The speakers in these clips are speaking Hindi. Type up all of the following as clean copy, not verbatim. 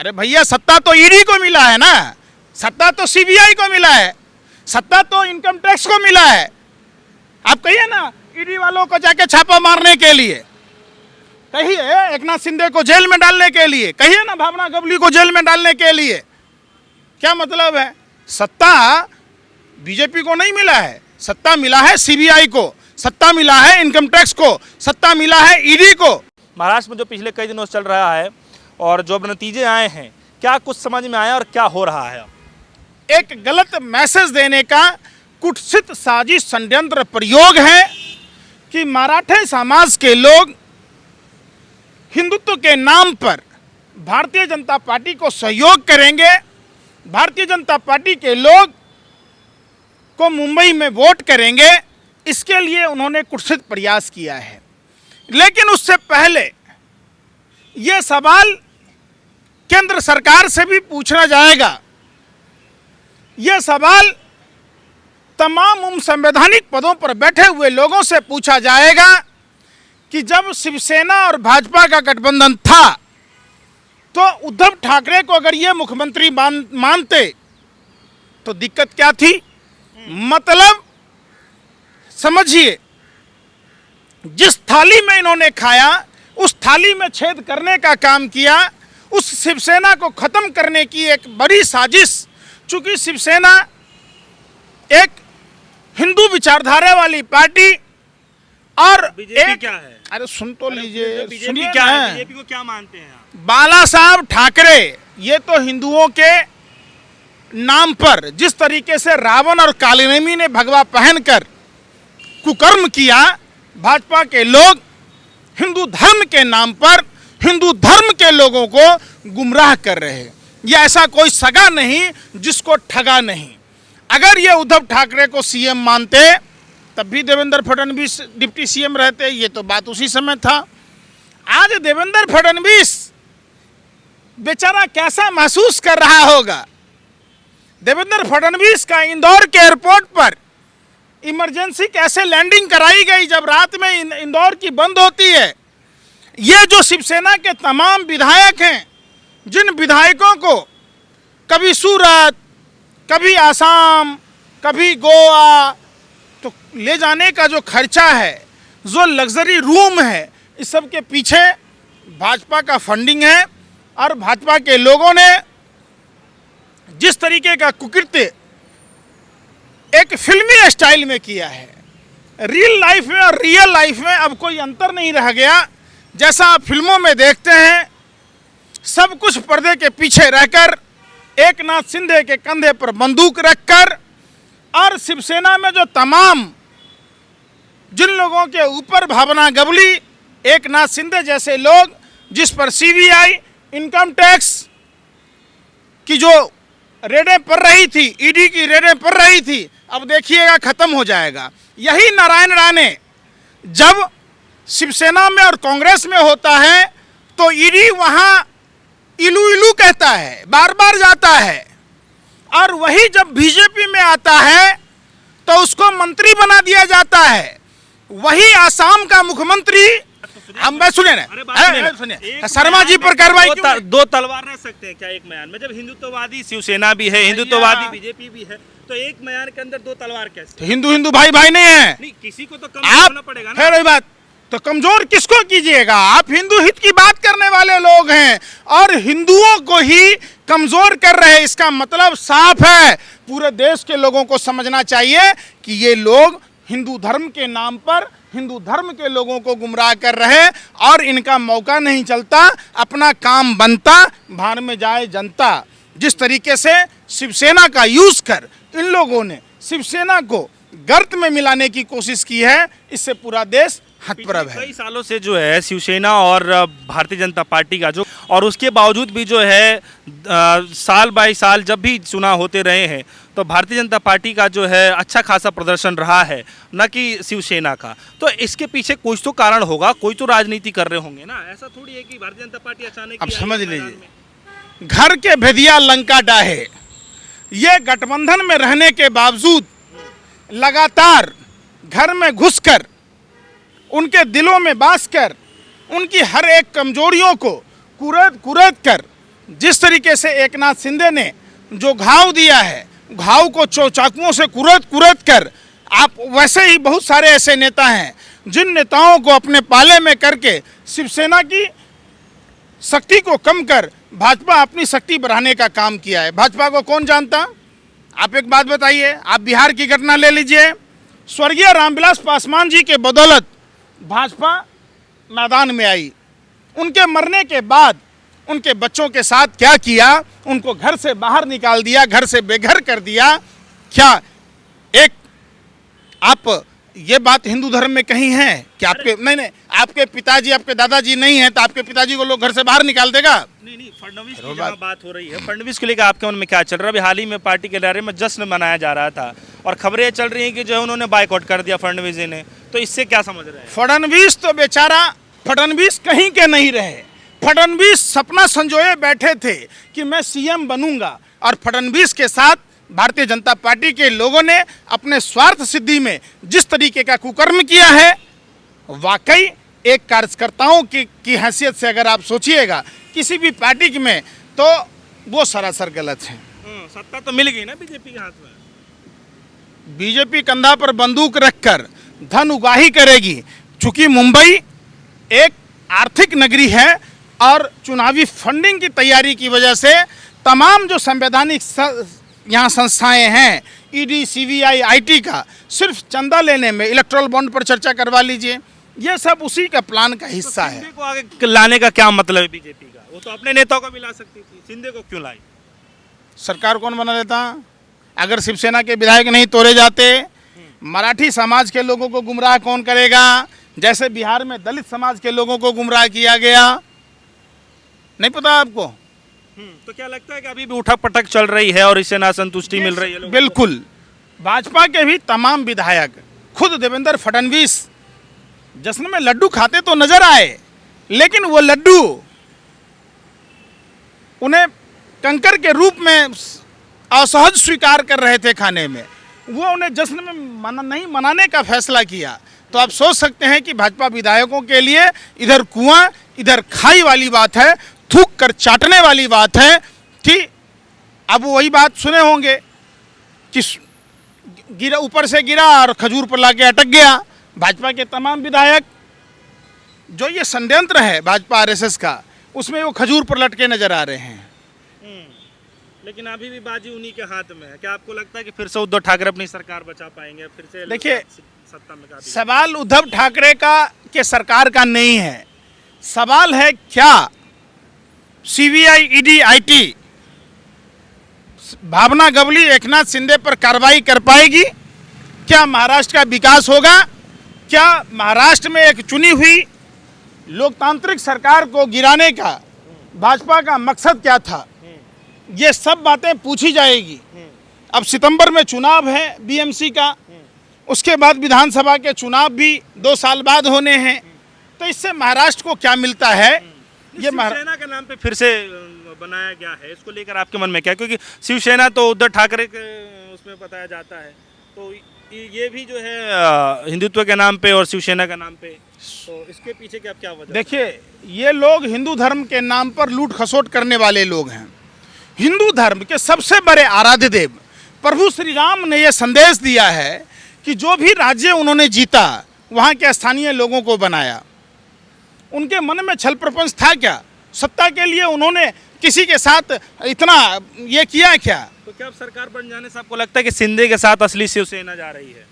अरे भैया, सत्ता तो ईडी को मिला है ना, सत्ता तो सीबीआई को मिला है, सत्ता तो इनकम टैक्स को मिला है। आप कहिए ना ईडी वालों को जाके छापा मारने के लिए, कहिए एक नाथ शिंदे को जेल में डालने के लिए, कहिए ना भावना गवली को जेल में डालने के लिए। क्या मतलब है? सत्ता बीजेपी को नहीं मिला है, सत्ता मिला है सीबीआई को, सत्ता मिला है इनकम टैक्स को, सत्ता मिला है ईडी को। महाराष्ट्र में जो पिछले कई दिनों से चल रहा है और जो नतीजे आए हैं, क्या कुछ समझ में आया और क्या हो रहा है? एक गलत मैसेज देने का कुत्सित साजिश षड्यंत्र प्रयोग है कि मराठे समाज के लोग हिंदुत्व के नाम पर भारतीय जनता पार्टी को सहयोग करेंगे, भारतीय जनता पार्टी के लोग को मुंबई में वोट करेंगे, इसके लिए उन्होंने कुत्सित प्रयास किया है। लेकिन उससे पहले ये सवाल केंद्र सरकार से भी पूछना जाएगा, ये सवाल तमाम उन संवैधानिक पदों पर बैठे हुए लोगों से पूछा जाएगा कि जब शिवसेना और भाजपा का गठबंधन था तो उद्धव ठाकरे को अगर ये मुख्यमंत्री मानते तो दिक्कत क्या थी? मतलब समझिए, जिस थाली में इन्होंने खाया उस थाली में छेद करने का काम किया, उस शिवसेना को खत्म करने की एक बड़ी साजिश। चूंकि शिवसेना एक हिंदू विचारधारा वाली पार्टी और बीजेपी क्या है? अरे सुन तो लीजिए, बीजेपी क्या है? बीजेपी को क्या मानते हैं आप? बाला साहब ठाकरे ये तो हिंदुओं के नाम पर जिस तरीके से रावण और कालीनेमी ने भगवा पहनकर कुकर्म किया, भाजपा के लोग हिंदू धर्म के नाम पर हिंदू धर्म के लोगों को गुमराह कर रहे हैं। ये ऐसा कोई सगा नहीं जिसको ठगा नहीं। अगर ये उद्धव ठाकरे को सीएम मानते तब भी देवेंद्र फडणवीस डिप्टी सीएम रहते, ये तो बात उसी समय था। आज देवेंद्र फडणवीस बेचारा कैसा महसूस कर रहा होगा? देवेंद्र फडणवीस का इंदौर के एयरपोर्ट पर इमरजेंसी कैसे लैंडिंग कराई गई जब रात में इंदौर की बंद होती है। ये जो शिवसेना के तमाम विधायक हैं, जिन विधायकों को कभी सूरत, कभी आसाम, कभी गोवा तो ले जाने का जो खर्चा है, जो लग्जरी रूम है, इस सब के पीछे भाजपा का फंडिंग है। और भाजपा के लोगों ने जिस तरीके का कुकृत्य एक फिल्मी स्टाइल में किया है, रियल लाइफ में और रियल लाइफ में अब कोई अंतर नहीं रह गया। जैसा आप फिल्मों में देखते हैं, सब कुछ पर्दे के पीछे रहकर, एक नाथ शिंदे के कंधे पर बंदूक रखकर, और शिवसेना में जो तमाम जिन लोगों के ऊपर भावना गवली, एक नाथ शिंदे जैसे लोग, जिस पर सीबीआई, इनकम टैक्स की जो रेडें पड़ रही थी, ईडी की रेडें पड़ रही थी, अब देखिएगा खत्म हो जाएगा। यही नारायण राणे जब शिवसेना में और कांग्रेस में होता है तो ईडी वहां इलू इलू कहता है, बार बार जाता है, और वही जब बीजेपी में आता है तो उसको मंत्री बना दिया जाता है। वही आसाम का मुख्यमंत्री, हम सुनिए ना, सुनिए, शर्मा जी पर कार्रवाई। दो तलवार रह सकते हैं क्या एक म्यान में? जब हिंदुत्ववादी शिवसेना भी है, हिंदुत्ववादी बीजेपी भी है, तो एक म्यान के अंदर दो तलवार कैसे? तो हिंदू हिंदू भाई भाई नहीं है? नहीं, किसी को तो कमजोर होना पड़ेगा ना। है बात, तो कमजोर किसको कीजिएगा? आप हिंदू हित की बात करने वाले लोग हैं और हिंदुओं को ही कमजोर कर रहे हैं। इसका मतलब साफ है, पूरे देश के लोगों को समझना चाहिए कि ये लोग हिंदू धर्म के नाम पर हिंदू धर्म के लोगों को गुमराह कर रहे हैं और इनका मौका नहीं चलता, अपना काम बनता, भाड़ में जाए जनता। जिस तरीके से शिवसेना का यूज कर इन लोगों ने शिवसेना को गर्त में मिलाने की कोशिश की है, इससे पूरा देश हतप्रभ है। कई सालों से जो है शिवसेना और भारतीय जनता पार्टी का जो, और उसके बावजूद भी जो है साल बाई साल जब भी चुनाव होते रहे हैं तो भारतीय जनता पार्टी का जो है अच्छा खासा प्रदर्शन रहा है, न कि शिवसेना का। तो इसके पीछे कुछ तो कारण होगा, कोई तो राजनीति कर रहे होंगे ना। ऐसा थोड़ी है कि भारतीय जनता पार्टी अचानक। अब समझ लीजिए, घर के भेदिया लंका डाहे, ये गठबंधन में रहने के बावजूद लगातार घर में घुसकर उनके दिलों में बस कर उनकी हर एक कमजोरियों को कुरेद कर जिस तरीके से एकनाथ शिंदे ने जो घाव दिया है, घाव को चाकुओं से कुरेद कर, आप वैसे ही बहुत सारे ऐसे नेता हैं जिन नेताओं को अपने पाले में करके शिवसेना की शक्ति को कम कर भाजपा अपनी शक्ति बढ़ाने का काम किया है। भाजपा को कौन जानता? आप एक बात बताइए, आप बिहार की घटना ले लीजिए। स्वर्गीय रामविलास पासवान जी के बदौलत भाजपा मैदान में आई। उनके मरने के बाद उनके बच्चों के साथ क्या किया? उनको घर से बाहर निकाल दिया, घर से बेघर कर दिया। क्या एक आप ये बात हिंदू धर्म में कहीं है कि आपके नहीं आपके पिताजी, आपके दादाजी नहीं है तो आपके पिताजी को लोग घर से बाहर निकाल देगा? नहीं, फडणवीस की जहाँ बात हो रही है, फडणवीस को लेकर आपके मन में क्या चल रहा है? अभी हाल ही में पार्टी के दायरे में जश्न मनाया जा रहा था और खबरें चल रही हैं कि जो है उन्होंने बाइकआउट कर दिया फडणवीस जी ने, तो इससे क्या समझ रहे हैं? फडणवीस तो बेचारा, फडणवीस कहीं के नहीं रहे। फडणवीस सपना संजोए बैठे थे कि मैं सीएम बनूंगा, और फडणवीस के साथ भारतीय जनता पार्टी के लोगों ने अपने स्वार्थ सिद्धि में जिस तरीके का कुकर्म किया है, वाकई एक कार्यकर्ताओं की हैसियत से अगर आप सोचिएगा किसी भी पार्टी में, तो वो सरासर गलत है। सत्ता तो मिल गई ना बीजेपी के हाथ में। बीजेपी कंधा पर बंदूक रखकर धन उगाही करेगी, चूंकि मुंबई एक आर्थिक नगरी है और चुनावी फंडिंग की तैयारी की वजह से तमाम जो संवैधानिक यहाँ संस्थाएं हैं, ईडी, सीबीआई, आईटी का, सिर्फ चंदा लेने में, इलेक्ट्रल बॉन्ड पर चर्चा करवा लीजिए, ये सब उसी का प्लान का हिस्सा है। शिंदे को आगे लाने का क्या मतलब है बीजेपी का? वो तो अपने नेताओं को भी ला सकती थी, शिंदे को क्यों लाई? सरकार कौन बना लेता? अगर शिवसेना के विधायक नहीं तोड़े जाते, मराठी समाज के लोगों को गुमराह कौन करेगा? जैसे बिहार में दलित समाज के लोगों को गुमराह किया गया, नहीं पता आपको? तो क्या लगता है कि अभी भी उठक पटक चल रही है और इससे ना संतुष्टि मिल रही है लोगों को? बिल्कुल। भाजपा के भी तमाम विधायक, खुद देवेंद्र फडणवीस जश्न में लड्डू खाते तो नजर आए, लेकिन वो लड्डू उन्हें कंकर के रूप में असहज स्वीकार कर रहे थे खाने में। वो उन्हें जश्न में नहीं मनाने का फैसला किया। तो आप सोच सकते हैं कि भाजपा विधायकों के लिए इधर कुआं इधर खाई वाली बात है, थूक कर चाटने वाली बात है कि अब वही बात सुने होंगे कि गिरा, ऊपर से गिरा और खजूर पर लाके अटक गया। भाजपा के तमाम विधायक, जो ये षड्यंत्र है भाजपा आरएसएस का, उसमें वो खजूर पर लटके नजर आ रहे हैं। लेकिन अभी भी बाजी उन्हीं के हाथ में है। क्या आपको लगता है कि फिर से उद्धव ठाकरे अपनी सरकार बचा पाएंगे? फिर से देखिए, सत्ता में सवाल उद्धव ठाकरे का के सरकार का नहीं है, सवाल है क्या सीबीआई, ईडी, आईटी भावना गवली, एकनाथ शिंदे पर कार्रवाई कर पाएगी? क्या महाराष्ट्र का विकास होगा? क्या महाराष्ट्र में एक चुनी हुई लोकतांत्रिक सरकार को गिराने का भाजपा का मकसद क्या था? ये सब बातें पूछी जाएगी। अब सितंबर में चुनाव है बीएमसी का, उसके बाद विधानसभा के चुनाव भी 2 साल बाद होने हैं। तो इससे महाराष्ट्र को क्या मिलता है? ये शिवसेना के नाम पे फिर से बनाया गया है, इसको लेकर आपके मन में क्या? क्योंकि शिवसेना तो उद्धव ठाकरे के उसमें बताया जाता है, तो ये भी जो है हिंदुत्व के नाम पे और शिवसेना के नाम पे, तो इसके पीछे क्या वजह? देखिए, ये लोग हिंदू धर्म के नाम पर लूट खसोट करने वाले लोग हैं। हिंदू धर्म के सबसे बड़े आराध्य देव प्रभु श्री राम ने यह संदेश दिया है कि जो भी राज्य उन्होंने जीता, वहाँ के स्थानीय लोगों को बनाया। उनके मन में छल प्रपंच था क्या? सत्ता के लिए उन्होंने किसी के साथ इतना ये किया क्या? तो क्या अब सरकार बन जाने से आपको लगता है कि शिंदे के साथ असली शिवसेना जा रही है?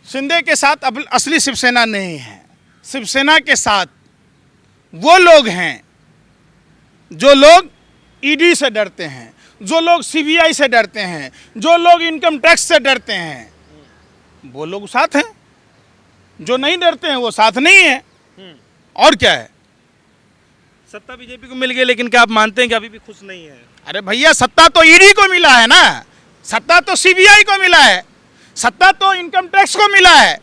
शिंदे के साथ अब असली शिवसेना नहीं है। शिवसेना के साथ वो लोग हैं जो लोग ईडी से डरते हैं, जो लोग सीबीआई से डरते हैं, जो लोग इनकम टैक्स से डरते हैं, वो लोग साथ हैं। जो नहीं डरते हैं वो साथ नहीं है। और क्या है? सत्ता बीजेपी को मिल गई, लेकिन क्या आप मानते हैं कि अभी भी खुश नहीं है? अरे भैया, सत्ता तो ईडी को मिला है ना, सत्ता तो सीबीआई को मिला है, सत्ता तो इनकम टैक्स को मिला है।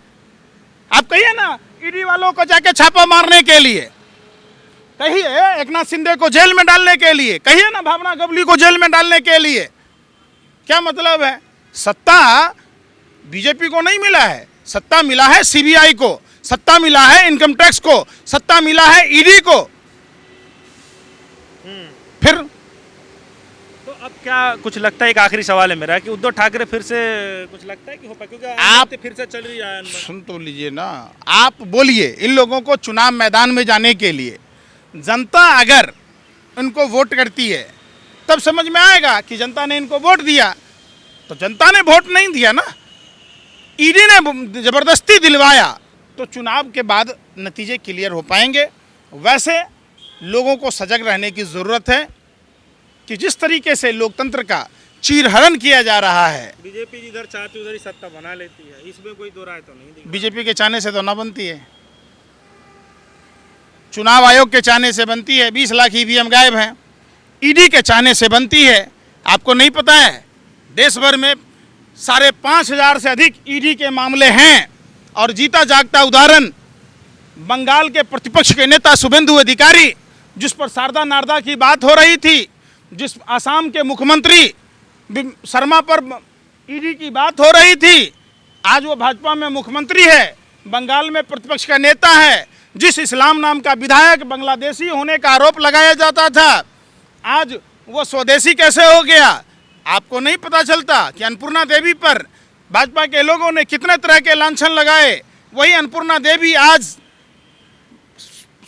आप कहिए ना ईडी वालों को जाके छापा मारने के लिए, कहिए एकनाथ शिंदे को जेल में डालने के लिए, कहिए ना भावना गवली को जेल में डालने के लिए। क्या मतलब है? सत्ता बीजेपी को नहीं मिला है, सत्ता मिला है सीबीआई को, सत्ता मिला है इनकम टैक्स को, सत्ता मिला है ईडी को। फिर तो अब क्या कुछ लगता है, एक आखिरी सवाल है मेरा, कि उद्धव ठाकरे फिर से कुछ लगता है कि हो पाए, क्योंकि आप फिर से चल रही है सुन तो लीजिए ना, आप बोलिए इन लोगों को चुनाव मैदान में जाने के लिए जनता अगर इनको वोट करती है तब समझ में आएगा कि जनता ने इनको वोट दिया। तो जनता ने वोट नहीं दिया ना, ईडी ने जबरदस्ती दिलवाया, तो चुनाव के बाद नतीजे क्लियर हो पाएंगे। वैसे लोगों को सजग रहने की ज़रूरत है कि जिस तरीके से लोकतंत्र का चीरहरण किया जा रहा है, बीजेपी जिधर चाहती उधर ही सत्ता बना लेती है, इसमें कोई दो राय तो नहीं दिख बीजेपी के चाहने से तो ना बनती है, चुनाव आयोग के चाहने से बनती है। 20 लाख ईवीएम गायब हैं, ईडी के चाहने से बनती है। आपको नहीं पता है, देश भर में 5,500 से अधिक ईडी के मामले हैं। और जीता जागता उदाहरण बंगाल के प्रतिपक्ष के नेता शुभेंदु अधिकारी, जिस पर शारदा नारदा की बात हो रही थी, जिस आसाम के मुख्यमंत्री शर्मा पर ईडी की बात हो रही थी, आज वो भाजपा में मुख्यमंत्री है, बंगाल में प्रतिपक्ष का नेता है। जिस इस्लाम नाम का विधायक बांग्लादेशी होने का आरोप लगाया जाता था, आज वो स्वदेशी कैसे हो गया? आपको नहीं पता चलता कि अन्नपूर्णा देवी पर भाजपा के लोगों ने कितने तरह के लांछन लगाए। वही अन्नपूर्णा देवी आज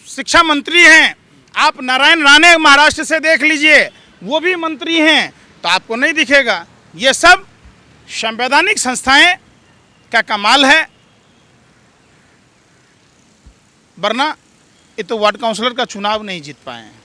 शिक्षा मंत्री हैं। आप नारायण राणे महाराष्ट्र से देख लीजिए, वो भी मंत्री हैं, तो आपको नहीं दिखेगा। ये सब संवैधानिक संस्थाएं का कमाल है, वरना ये तो वार्ड काउंसलर का चुनाव नहीं जीत पाए हैं।